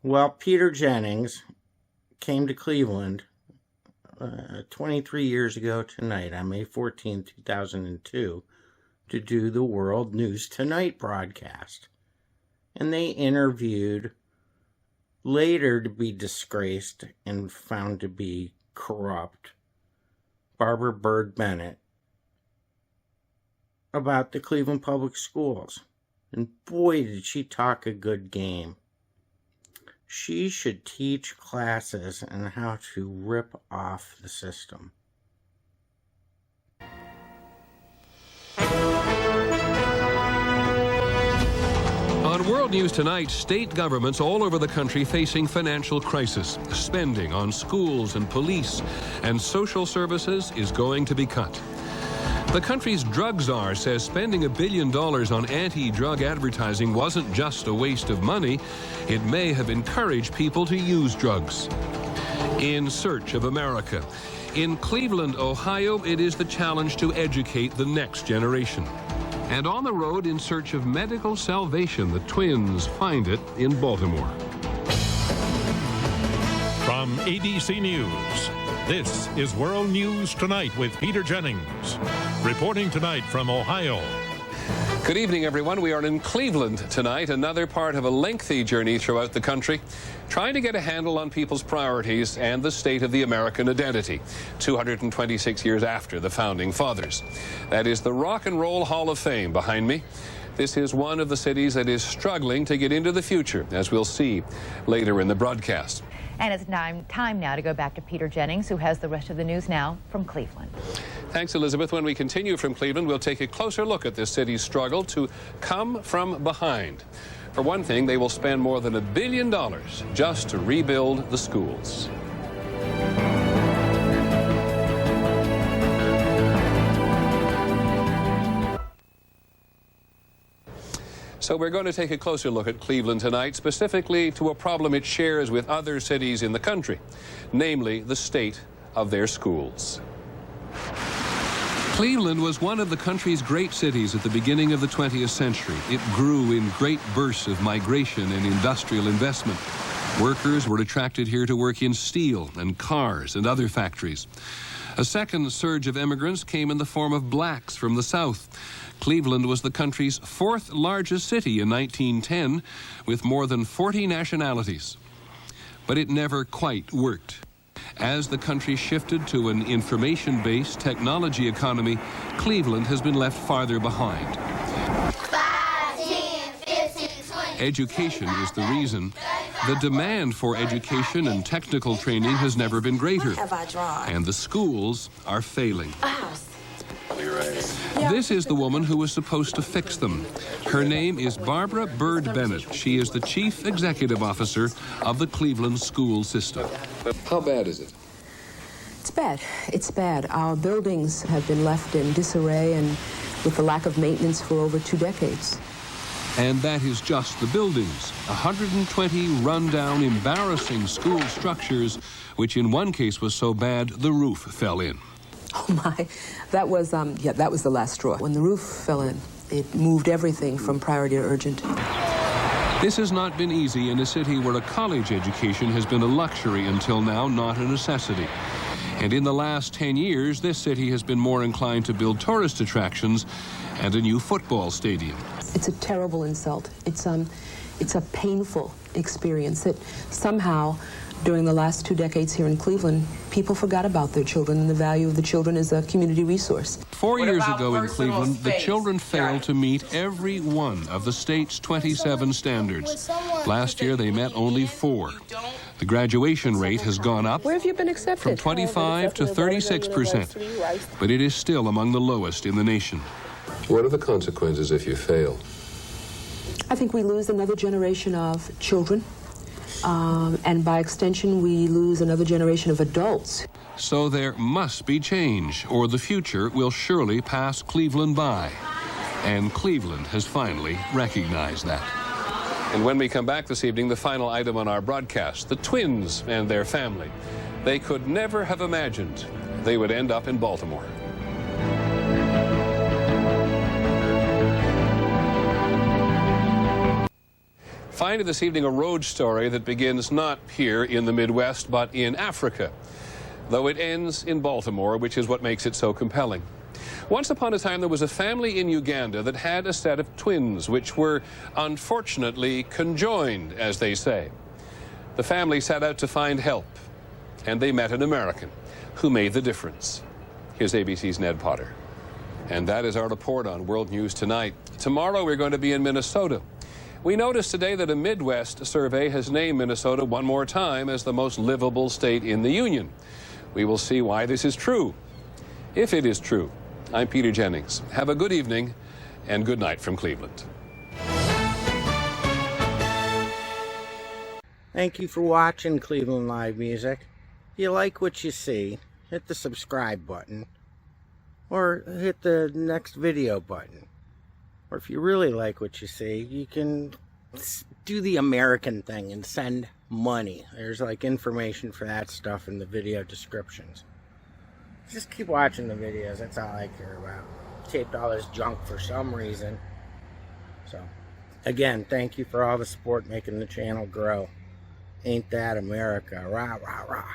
Well, Peter Jennings came to Cleveland 23 years ago tonight, on May 14, 2002, to do the World News Tonight broadcast. And they interviewed, later to be disgraced and found to be corrupt, Barbara Byrd-Bennett about the Cleveland Public Schools. And boy, did she talk a good game. She should teach classes on how to rip off the system. On World News Tonight, state governments all over the country facing financial crisis. Spending on schools and police and social services is going to be cut. The country's drug czar says spending $1 billion on anti-drug advertising wasn't just a waste of money. It may have encouraged people to use drugs. In Search of America. In Cleveland, Ohio, it is the challenge to educate the next generation. And on the road in search of medical salvation, the twins find it in Baltimore. From ABC News, this is World News Tonight with Peter Jennings. Reporting tonight from Ohio. Good evening, everyone. We are in Cleveland tonight, another part of a lengthy journey throughout the country, trying to get a handle on people's priorities and the state of the American identity, 226 years after the Founding Fathers. That is the Rock and Roll Hall of Fame behind me. This is one of the cities that is struggling to get into the future, as we'll see later in the broadcast. And it's time now to go back to Peter Jennings, who has the rest of the news now from Cleveland. Thanks, Elizabeth. When we continue from Cleveland, we'll take a closer look at this city's struggle to come from behind. For one thing, they will spend more than $1 billion just to rebuild the schools. So we're going to take a closer look at Cleveland tonight, specifically to a problem it shares with other cities in the country, namely the state of their schools. Cleveland was one of the country's great cities at the beginning of the 20th century. It grew in great bursts of migration and industrial investment. Workers were attracted here to work in steel and cars and other factories. A second surge of immigrants came in the form of blacks from the South. Cleveland was the country's fourth largest city in 1910, with more than 40 nationalities. But it never quite worked. As the country shifted to an information-based technology economy, Cleveland has been left farther behind. 5, 10, 15, 20. Education is the reason. The demand for education and technical training has never been greater. And the schools are failing. This is the woman who was supposed to fix them. Her name is Barbara Byrd-Bennett. She is the Chief Executive Officer of the Cleveland school system. How bad is it? It's bad. It's bad. Our buildings have been left in disarray and with the lack of maintenance for over 2 decades. And that is just the buildings. 120 rundown, embarrassing school structures, which in one case was so bad the roof fell in. Oh my, that was the last straw. When the roof fell in, it moved everything from priority to urgent. This has not been easy in a city where a college education has been a luxury until now, not a necessity. And in the last 10 years, this city has been more inclined to build tourist attractions and a new football stadium. It's a terrible insult. It's a painful experience that somehow, during the last 2 decades here in Cleveland, people forgot about their children and the value of the children as a community resource. 4 years ago in Cleveland, the children failed to meet every one of the state's 27 standards. Last year, they met only 4. The graduation rate has gone up Where have you been accepted? from 25 to 36%, but it is still among the lowest in the nation. What are the consequences if you fail? I think we lose another generation of children, and by extension, we lose another generation of adults. So there must be change, or the future will surely pass Cleveland by. And Cleveland has finally recognized that. And when we come back this evening, the final item on our broadcast, the twins and their family. They could never have imagined they would end up in Baltimore. Finally, this evening, a road story that begins not here in the Midwest, but in Africa, though it ends in Baltimore, which is what makes it so compelling. Once upon a time, there was a family in Uganda that had a set of twins, which were unfortunately conjoined, as they say. The family set out to find help, and they met an American who made the difference. Here's ABC's Ned Potter. And that is our report on World News Tonight. Tomorrow, we're going to be in Minnesota. We noticed today that a Midwest survey has named Minnesota one more time as the most livable state in the Union. We will see why this is true, if it is true. I'm Peter Jennings. Have a good evening and good night from Cleveland. Thank you for watching Cleveland Live Music. If you like what you see, hit the subscribe button or hit the next video button. Or if you really like what you see, you can do the American thing and send money. There's like information for that stuff in the video descriptions. Just keep watching the videos, that's all I care about. Taped all this junk for some reason. So, again, thank you for all the support making the channel grow. Ain't that America? Rah, rah, rah.